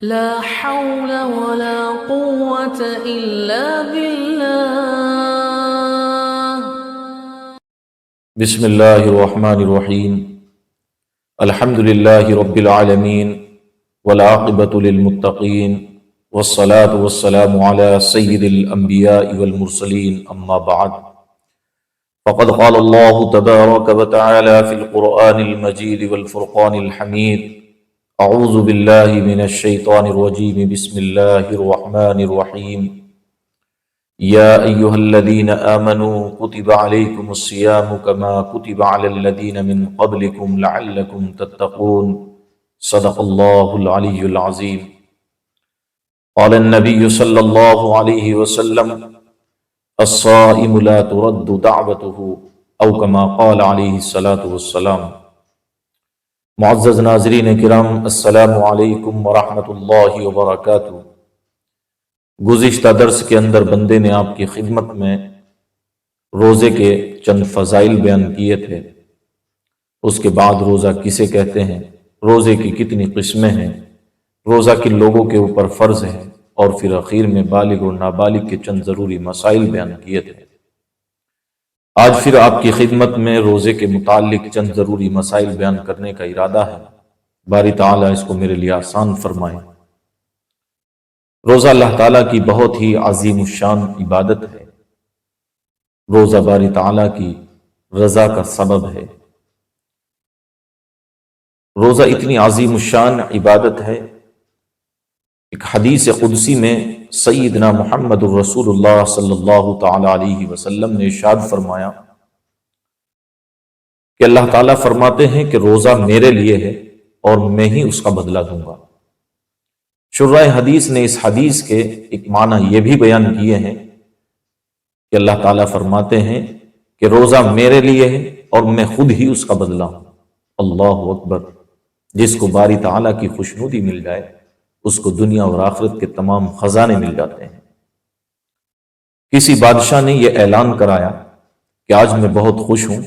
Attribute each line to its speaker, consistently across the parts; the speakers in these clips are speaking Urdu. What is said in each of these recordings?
Speaker 1: لا حول ولا قوة إلا بالله.
Speaker 2: بسم اللہ الرحمن الرحیم الحمد للہ رب العالمین والعاقبۃ للمتقین والصلاة والسلام علی سید الانبیاء والمرسلین اما بعد فقد قال اللہ تبارک وتعالی فی القرآن المجید والفرقان الحمید اعوذ باللہ من الشیطان الرجیم بسم اللہ الرحمن الرحیم یا ایہا الذین آمنوا کتب علیکم الصیام کما کتب علی الذین من قبلکم لعلکم تتقون صدق اللہ العلی العظیم قال النبی صلی اللہ علیہ وسلم الصائم لا ترد دعوته او کما قال علیہ الصلاۃ والسلام۔ معزز ناظرین کرام، السلام علیکم ورحمۃ اللہ وبرکاتہ۔ گزشتہ درس کے اندر بندے نے آپ کی خدمت میں روزے کے چند فضائل بیان کیے تھے۔ اس کے بعد روزہ کسے کہتے ہیں، روزے کی کتنی قسمیں ہیں، روزہ کن لوگوں کے اوپر فرض ہے، اور پھر اخیر میں بالغ اور نابالغ کے چند ضروری مسائل بیان کیے تھے۔ آج پھر آپ کی خدمت میں روزے کے متعلق چند ضروری مسائل بیان کرنے کا ارادہ ہے۔ باری تعالیٰ اس کو میرے لیے آسان فرمائے۔ روزہ اللہ تعالیٰ کی بہت ہی عظیم الشان عبادت ہے۔ روزہ باری تعالیٰ کی رضا کا سبب ہے۔ روزہ اتنی عظیم الشان عبادت ہے، ایک حدیث قدسی میں سیدنا محمد الرسول اللہ صلی اللہ تعالیٰ علیہ وسلم نے ارشاد فرمایا کہ اللہ تعالیٰ فرماتے ہیں کہ روزہ میرے لیے ہے اور میں ہی اس کا بدلہ دوں گا۔ شرح حدیث نے اس حدیث کے ایک معنی یہ بھی بیان کیے ہیں کہ اللہ تعالیٰ فرماتے ہیں کہ روزہ میرے لیے ہے اور میں خود ہی اس کا بدلہ ہوں۔ اللہ اکبر۔ جس کو باری تعالیٰ کی خوشنودی مل جائے اس کو دنیا اور آخرت کے تمام خزانے مل جاتے ہیں۔ کسی بادشاہ نے یہ اعلان کرایا کہ آج میں بہت خوش ہوں،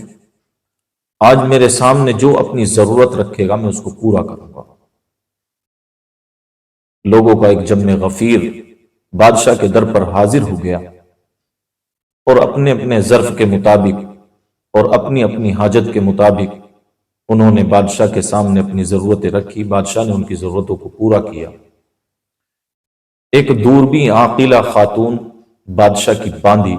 Speaker 2: آج میرے سامنے جو اپنی ضرورت رکھے گا میں اس کو پورا کروں گا۔ لوگوں کا ایک جم غفیر بادشاہ کے در پر حاضر ہو گیا اور اپنے اپنے ظرف کے مطابق اور اپنی اپنی حاجت کے مطابق انہوں نے بادشاہ کے سامنے اپنی ضرورتیں رکھی۔ بادشاہ نے ان کی ضرورتوں کو پورا کیا۔ ایک دوربین عاقلہ خاتون بادشاہ کی باندھی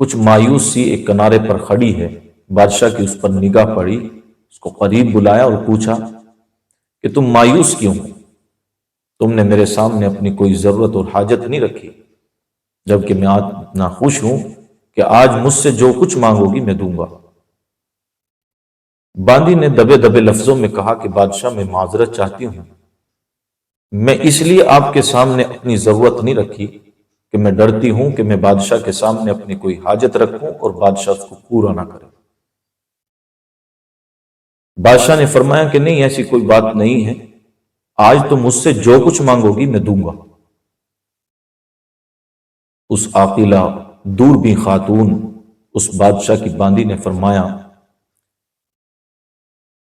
Speaker 2: کچھ مایوس سی ایک کنارے پر کھڑی ہے۔ بادشاہ کی اس پر نگاہ پڑی، اس کو قریب بلایا اور پوچھا کہ تم مایوس کیوں ہو؟ تم نے میرے سامنے اپنی کوئی ضرورت اور حاجت نہیں رکھی، جبکہ میں آج اتنا خوش ہوں کہ آج مجھ سے جو کچھ مانگو گی میں دوں گا۔ باندی نے دبے دبے لفظوں میں کہا کہ بادشاہ میں معذرت چاہتی ہوں، میں اس لیے آپ کے سامنے اپنی ضرورت نہیں رکھی کہ میں ڈرتی ہوں کہ میں بادشاہ کے سامنے اپنی کوئی حاجت رکھوں اور بادشاہ اس کو پورا نہ کرے۔ بادشاہ نے فرمایا کہ نہیں، ایسی کوئی بات نہیں ہے، آج تو مجھ سے جو کچھ مانگو گی میں دوں گا۔ اس عاقلہ دوربین خاتون اس بادشاہ کی باندی نے فرمایا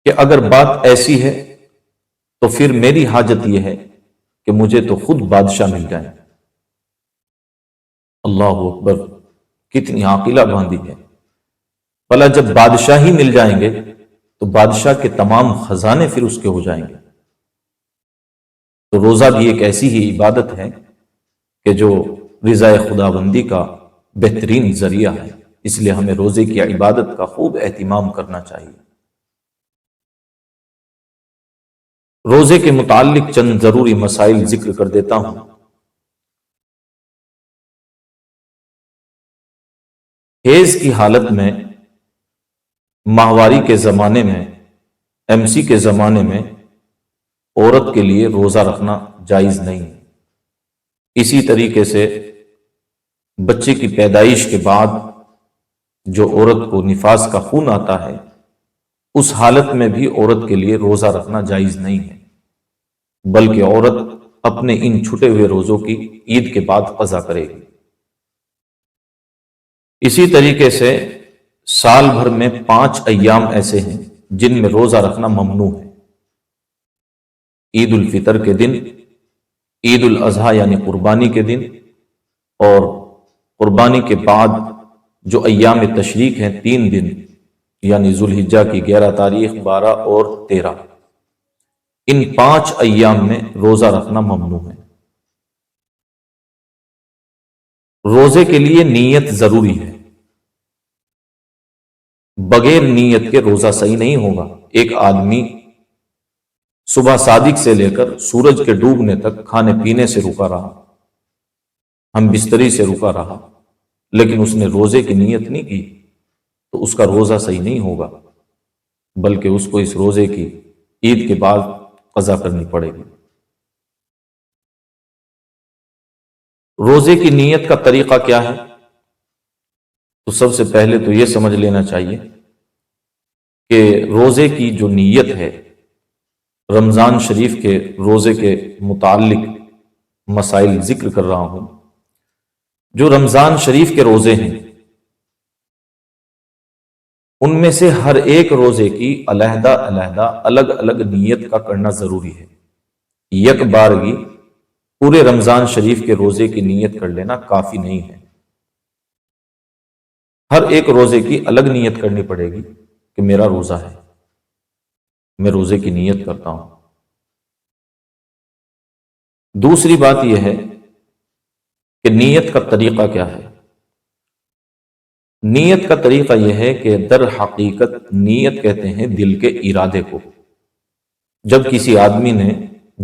Speaker 2: کہ اگر بات ایسی ہے تو پھر میری حاجت یہ ہے کہ مجھے تو خود بادشاہ مل جائے۔ اللہ اکبر، کتنی عاقلہ باندی ہے۔ بھلا جب بادشاہ ہی مل جائیں گے تو بادشاہ کے تمام خزانے پھر اس کے ہو جائیں گے۔ تو روزہ بھی ایک ایسی ہی عبادت ہے کہ جو رضا خداوندی کا بہترین ذریعہ ہے، اس لیے ہمیں روزے کی عبادت کا خوب اہتمام کرنا چاہیے۔ روزے کے متعلق چند ضروری مسائل ذکر کر دیتا ہوں۔ حیض کی حالت میں، ماہواری کے زمانے میں، MC کے زمانے میں عورت کے لیے روزہ رکھنا جائز نہیں ہے۔ اسی طریقے سے بچے کی پیدائش کے بعد جو عورت کو نفاس کا خون آتا ہے، اس حالت میں بھی عورت کے لیے روزہ رکھنا جائز نہیں ہے، بلکہ عورت اپنے ان چھٹے ہوئے روزوں کی عید کے بعد قضا کرے گی۔ اسی طریقے سے سال بھر میں 5 ایام ایسے ہیں جن میں روزہ رکھنا ممنوع ہے۔ عید الفطر کے دن، عید الاضحیٰ یعنی قربانی کے دن، اور قربانی کے بعد جو ایام تشریق ہیں 3 دن یعنی ذوالحجہ کی 11 تاریخ، 12 اور 13، ان 5 ایام میں روزہ رکھنا ممنوع ہے۔ روزے کے لیے نیت ضروری ہے، بغیر نیت کے روزہ صحیح نہیں ہوگا۔ ایک آدمی صبح صادق سے لے کر سورج کے ڈوبنے تک کھانے پینے سے رکا رہا، ہم بستری سے رکا رہا، لیکن اس نے روزے کی نیت نہیں کی تو اس کا روزہ صحیح نہیں ہوگا، بلکہ اس کو اس روزے کی عید کے بعد قضا کرنی پڑے گی۔ روزے کی نیت کا طریقہ کیا ہے؟ تو سب سے پہلے تو یہ سمجھ لینا چاہیے کہ روزے کی جو نیت ہے، رمضان شریف کے روزے کے متعلق مسائل ذکر کر رہا ہوں۔ جو رمضان شریف کے روزے ہیں ان میں سے ہر ایک روزے کی علیحدہ الگ الگ نیت کا کرنا ضروری ہے۔ یک بارگی پورے رمضان شریف کے روزے کی نیت کر لینا کافی نہیں ہے، ہر ایک روزے کی الگ نیت کرنی پڑے گی کہ میرا روزہ ہے، میں روزے کی نیت کرتا ہوں۔ دوسری بات یہ ہے کہ نیت کا طریقہ کیا ہے؟ نیت کا طریقہ یہ ہے کہ در حقیقت نیت کہتے ہیں دل کے ارادے کو۔ جب کسی آدمی نے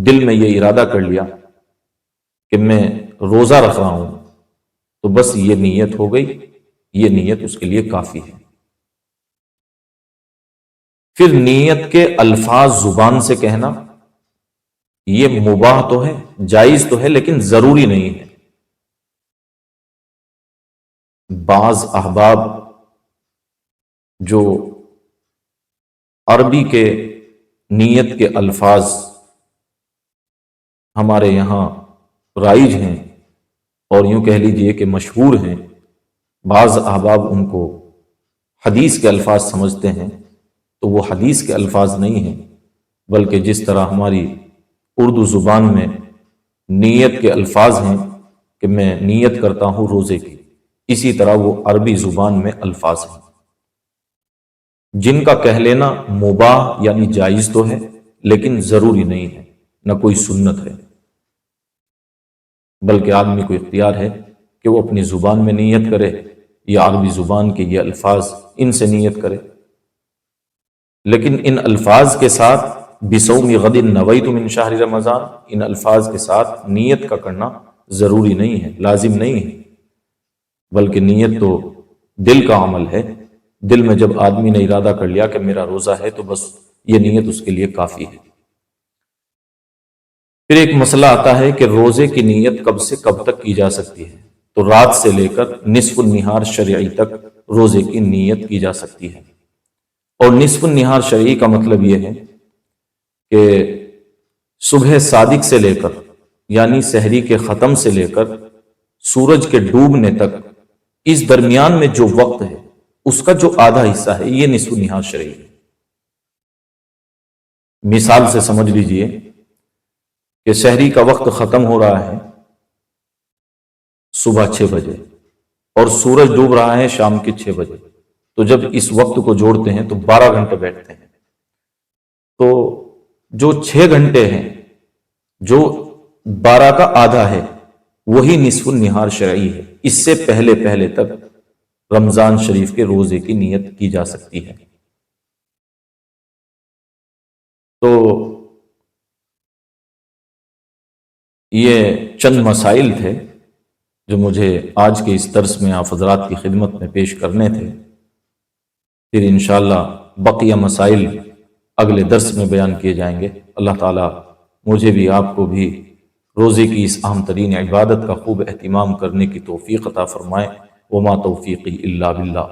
Speaker 2: دل میں یہ ارادہ کر لیا کہ میں روزہ رکھ رہا ہوں تو بس یہ نیت ہو گئی، یہ نیت اس کے لیے کافی ہے۔ پھر نیت کے الفاظ زبان سے کہنا یہ مباح تو ہے، جائز تو ہے، لیکن ضروری نہیں ہے۔ بعض احباب جو عربی کے نیت کے الفاظ ہمارے یہاں رائج ہیں اور یوں کہہ لیجئے کہ مشہور ہیں، بعض احباب ان کو حدیث کے الفاظ سمجھتے ہیں، تو وہ حدیث کے الفاظ نہیں ہیں، بلکہ جس طرح ہماری اردو زبان میں نیت کے الفاظ ہیں کہ میں نیت کرتا ہوں روزے کی، اسی طرح وہ عربی زبان میں الفاظ ہیں جن کا کہہ لینا مباح یعنی جائز تو ہے لیکن ضروری نہیں ہے، نہ کوئی سنت ہے، بلکہ آدمی کو اختیار ہے کہ وہ اپنی زبان میں نیت کرے یا عربی زبان کے یہ الفاظ ان سے نیت کرے۔ لیکن ان الفاظ کے ساتھ بصوم غد نویت من شہر رمضان، ان الفاظ کے ساتھ نیت کا کرنا ضروری نہیں ہے، لازم نہیں ہے، بلکہ نیت تو دل کا عمل ہے۔ دل میں جب آدمی نے ارادہ کر لیا کہ میرا روزہ ہے تو بس یہ نیت اس کے لیے کافی ہے۔ پھر ایک مسئلہ آتا ہے کہ روزے کی نیت کب سے کب تک کی جا سکتی ہے؟ تو رات سے لے کر نصف النہار شرعی تک روزے کی نیت کی جا سکتی ہے، اور نصف النہار شرعی کا مطلب یہ ہے کہ صبح صادق سے لے کر یعنی سحری کے ختم سے لے کر سورج کے ڈوبنے تک اس درمیان میں جو وقت ہے اس کا جو آدھا حصہ ہے یہ نصف النہار شرعی ہے۔ مثال سے سمجھ لیجئے کہ سحری کا وقت ختم ہو رہا ہے صبح 6 بجے اور سورج ڈوب رہا ہے شام کے 6 بجے، تو جب اس وقت کو جوڑتے ہیں تو 12 گھنٹے بیٹھتے ہیں، تو جو 6 گھنٹے ہیں جو 12 کا آدھا ہے وہی نصف النہار شرعی ہے۔ اس سے پہلے تک رمضان شریف کے روزے کی نیت کی جا سکتی ہے۔ تو یہ چند مسائل تھے جو مجھے آج کے اس درس میں آپ حضرات کی خدمت میں پیش کرنے تھے۔ پھر انشاءاللہ بقیہ مسائل اگلے درس میں بیان کیے جائیں گے۔ اللہ تعالیٰ مجھے بھی آپ کو بھی روزے کی اس اہم ترین عبادت کا خوب اہتمام کرنے کی توفیق عطا فرمائے۔ وما توفیقی الا باللہ۔